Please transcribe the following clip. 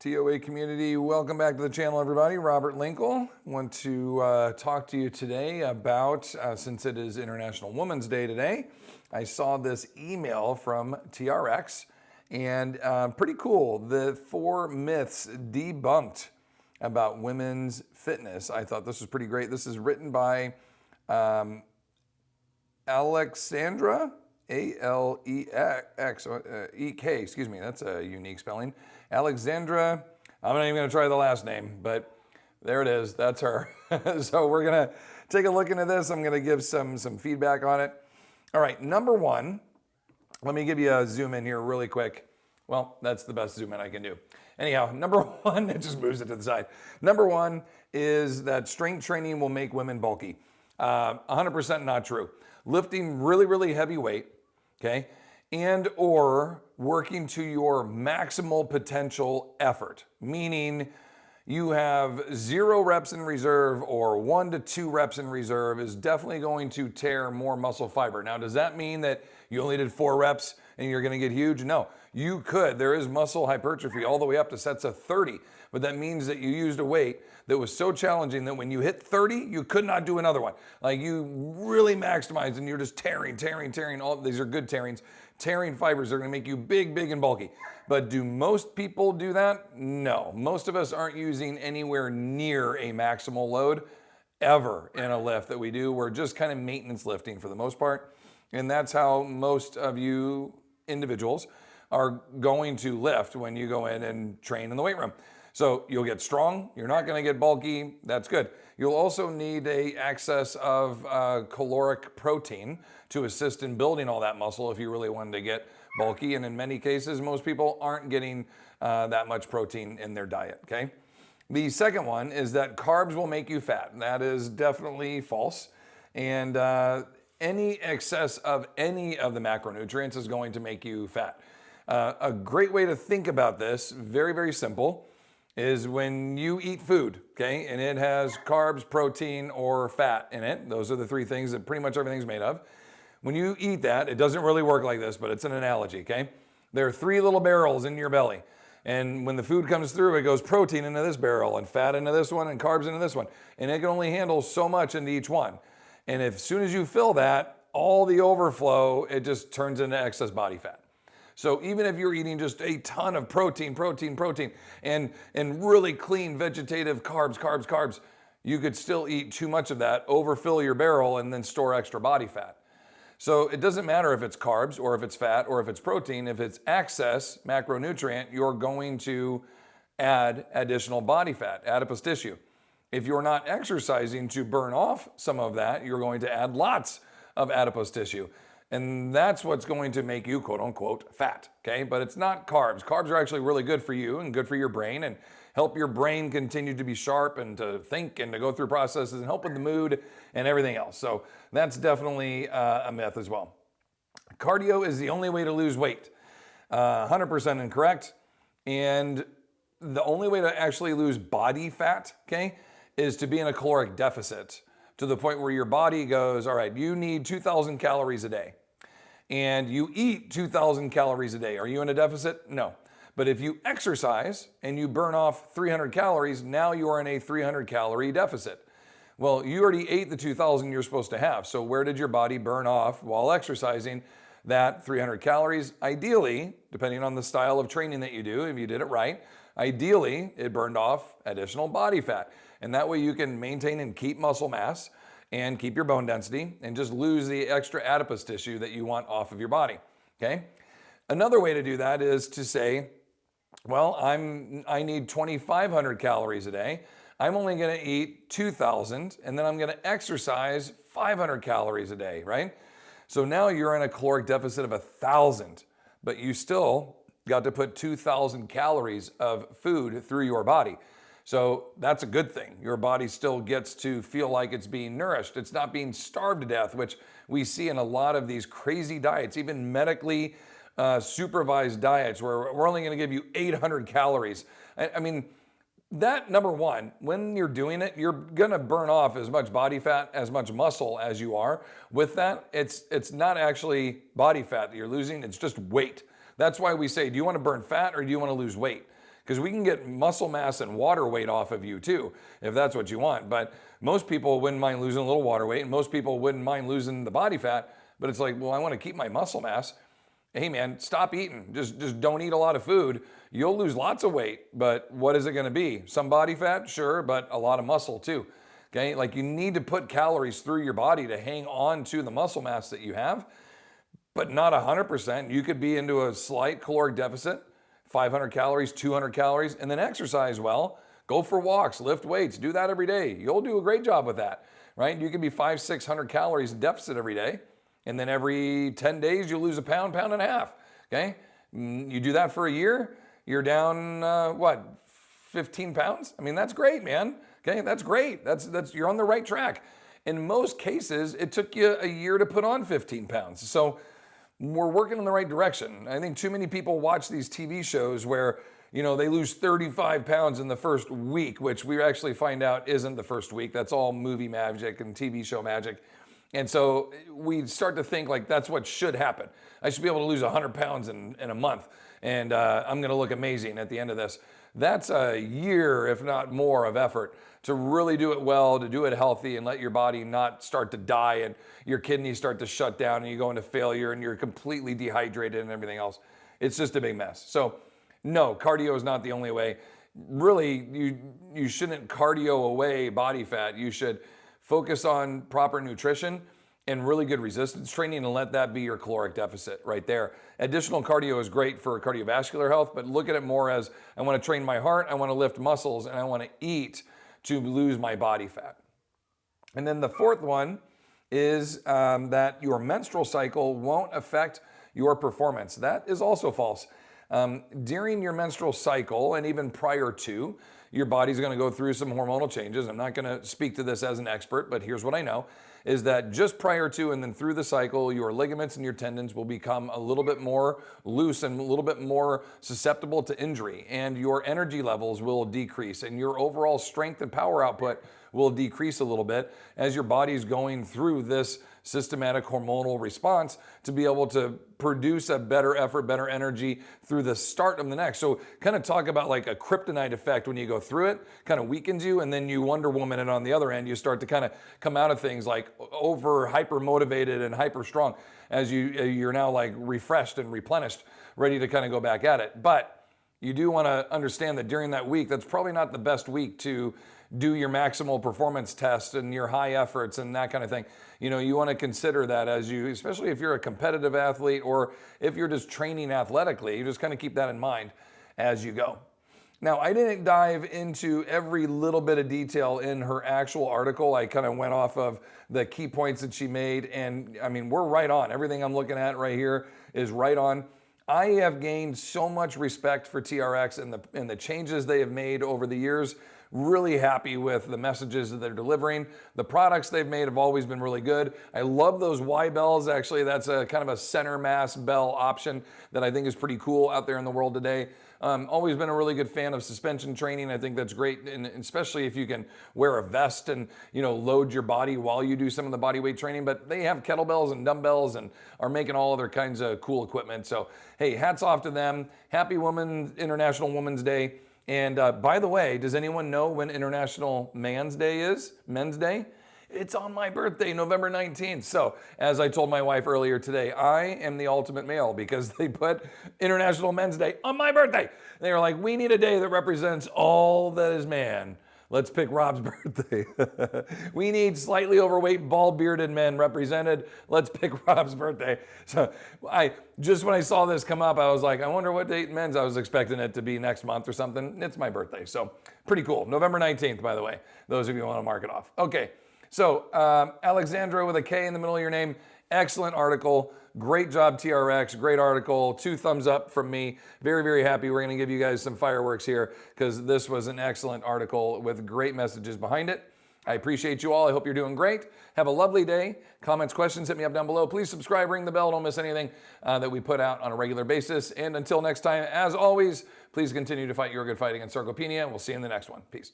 TOA community, welcome back to the channel, everybody. Robert Linkul. Want to talk to you today about, since it is International Women's Day today, I saw this email from TRX and pretty cool. The 4 myths debunked about women's fitness. I thought this was pretty great. This is written by Alexandra, A-L-E-X-E-K, excuse me, that's a unique spelling. Alexandra, I'm not even gonna try the last name, but there it is, that's her. So we're gonna take a look into this. I'm gonna give some feedback on it. All right, number one, let me give you a zoom in here really quick. Well, that's the best zoom in I can do. Anyhow, number one, it just moves it to the side. Number one is that strength training will make women bulky. 100% not true. Lifting really, really heavy weight, okay, and or working to your maximal potential effort, meaning you have 0 reps in reserve or 1 to 2 reps in reserve is definitely going to tear more muscle fiber. Now, does that mean that you only did 4 reps and you're gonna get huge? No, you could. There is muscle hypertrophy all the way up to sets of 30, but that means that you used a weight that was so challenging that when you hit 30, you could not do another one. Like you really maximized and you're just tearing. All these are good tearings. Tearing fibers are gonna make you big and bulky. But do most people do that? No. Most of us aren't using anywhere near a maximal load ever in a lift that we do. We're just kind of maintenance lifting for the most part. And that's how most of you individuals are going to lift when you go in and train in the weight room. So you'll get strong, you're not gonna get bulky, that's good. You'll also need a excess of caloric protein to assist in building all that muscle if you really wanted to get bulky. And in many cases, most people aren't getting that much protein in their diet, okay? The second one is that carbs will make you fat. That is definitely false. And any excess of any of the macronutrients is going to make you fat. A great way to think about this, very simple, is when you eat food, okay, and it has carbs, protein, or fat in it. Those are the 3 things that pretty much everything's made of. When you eat that, it doesn't really work like this, but it's an analogy, okay? There are 3 little barrels in your belly. And when the food comes through, it goes protein into this barrel and fat into this one and carbs into this one. And it can only handle so much into each one. And as soon as you fill that, all the overflow, it just turns into excess body fat. So even if you're eating just a ton of protein, and really clean vegetative carbs, you could still eat too much of that, overfill your barrel, and then store extra body fat. So it doesn't matter if it's carbs or if it's fat or if it's protein, if it's excess macronutrient, you're going to add additional body fat, adipose tissue. If you're not exercising to burn off some of that, you're going to add lots of adipose tissue. And that's what's going to make you, quote unquote, fat, okay? But it's not carbs. Carbs are actually really good for you and good for your brain and help your brain continue to be sharp and to think and to go through processes and help with the mood and everything else. So that's definitely a myth as well. Cardio is the only way to lose weight. 100% incorrect. And the only way to actually lose body fat, okay, is to be in a caloric deficit to the point where your body goes, all right, you need 2,000 calories a day. And you eat 2,000 calories a day. Are you in a deficit? No. But if you exercise and you burn off 300 calories, now you are in a 300 calorie deficit. Well, you already ate the 2,000 you're supposed to have. So where did your body burn off while exercising that 300 calories? Ideally, depending on the style of training that you do, if you did it right, ideally it burned off additional body fat. And that way you can maintain and keep muscle mass and keep your bone density and just lose the extra adipose tissue that you want off of your body, okay? Another way to do that is to say, well, I need 2,500 calories a day. I'm only gonna eat 2,000 and then I'm gonna exercise 500 calories a day, right? So now you're in a caloric deficit of 1,000, but you still got to put 2,000 calories of food through your body. So that's a good thing. Your body still gets to feel like it's being nourished. It's not being starved to death, which we see in a lot of these crazy diets, even medically supervised diets where we're only gonna give you 800 calories. I mean, that, number one, when you're doing it, you're gonna burn off as much body fat, as much muscle as you are. With that, it's not actually body fat that you're losing, it's just weight. That's why we say, do you wanna burn fat or do you wanna lose weight? because we can get muscle mass and water weight off of you too, if that's what you want. But most people wouldn't mind losing a little water weight, and most people wouldn't mind losing the body fat. But it's like, well, I want to keep my muscle mass. Hey man, stop eating. Just don't eat a lot of food. You'll lose lots of weight, but what is it going to be? Some body fat, sure, but a lot of muscle too. Okay, like you need to put calories through your body to hang on to the muscle mass that you have, but not 100%. You could be into a slight caloric deficit, 500 calories, 200 calories, and then exercise well. Go for walks, lift weights, do that every day. You'll do a great job with that, right? You can be 500-600 calories deficit every day. And then every 10 days, you'll lose a pound, pound and a half, okay? You do that for a year, you're down, 15 pounds? I mean, that's great, man, okay? That's great, you're on the right track. In most cases, it took you a year to put on 15 pounds. So we're working in the right direction. I think too many people watch these TV shows where, you know, they lose 35 pounds in the first week, which we actually find out isn't the first week. That's all movie magic and TV show magic. And so we start to think like that's what should happen. I should be able to lose 100 pounds in a month, and I'm gonna look amazing at the end of this. That's a year, if not more, of effort to really do it well, to do it healthy, and let your body not start to die and your kidneys start to shut down and you go into failure and you're completely dehydrated and everything else. It's just a big mess. So no, cardio is not the only way. Really, you shouldn't cardio away body fat. You should focus on proper nutrition and really good resistance training and let that be your caloric deficit right there. Additional cardio is great for cardiovascular health, but look at it more as I want to train my heart, I want to lift muscles, and I want to eat to lose my body fat. And then the fourth one is that your menstrual cycle won't affect your performance. That is also false. During your menstrual cycle and even prior to, your body's going to go through some hormonal changes. I'm not going to speak to this as an expert, but here's what I know is that just prior to and then through the cycle, your ligaments and your tendons will become a little bit more loose and a little bit more susceptible to injury, and your energy levels will decrease and your overall strength and power output will decrease a little bit as your body's going through this systematic hormonal response to be able to produce a better effort, better energy through the start of the next. So kind of talk about like a kryptonite effect when you go through it, kind of weakens you, and then you Wonder Woman it on the other end. You start to kind of come out of things like over hyper motivated and hyper strong as you're now like refreshed and replenished, ready to kind of go back at it. But you do want to understand that during that week, that's probably not the best week to do your maximal performance test and your high efforts and that kind of thing. You know, you want to consider that as you, especially if you're a competitive athlete or if you're just training athletically, you just kind of keep that in mind as you go. Now, I didn't dive into every little bit of detail in her actual article. I kind of went off of the key points that she made, and I mean, we're right on. Everything I'm looking at right here is right on. I have gained so much respect for TRX and the changes they have made over the years. Really happy with the messages that they're delivering. The products they've made have always been really good. I love those Y bells. Actually, that's a kind of a center mass bell option that I think is pretty cool out there in the world today. Always been a really good fan of suspension training. I think that's great, and especially if you can wear a vest and, you know, load your body while you do some of the body weight training. But they have kettlebells and dumbbells and are making all other kinds of cool equipment. So hey, hats off to them. Happy International Women's Day. And by the way, does anyone know when International Men's Day is? Men's Day? It's on my birthday, November 19th. So as I told my wife earlier today, I am the ultimate male because they put International Men's Day on my birthday. They were like, we need a day that represents all that is man. Let's pick Rob's birthday. We need slightly overweight, bald-bearded men represented. Let's pick Rob's birthday. So when I saw this come up, I was like, I wonder what date men's. I was expecting it to be next month or something. It's my birthday, so pretty cool. November 19th, by the way, those of you who want to mark it off. Okay, so Alexandra with a K in the middle of your name. Excellent article. Great job, TRX. Great article. 2 thumbs up from me. Very, very happy. We're going to give you guys some fireworks here because this was an excellent article with great messages behind it. I appreciate you all. I hope you're doing great. Have a lovely day. Comments, questions, hit me up down below. Please subscribe, ring the bell. Don't miss anything that we put out on a regular basis. And until next time, as always, please continue to fight your good fight against sarcopenia. We'll see you in the next one. Peace.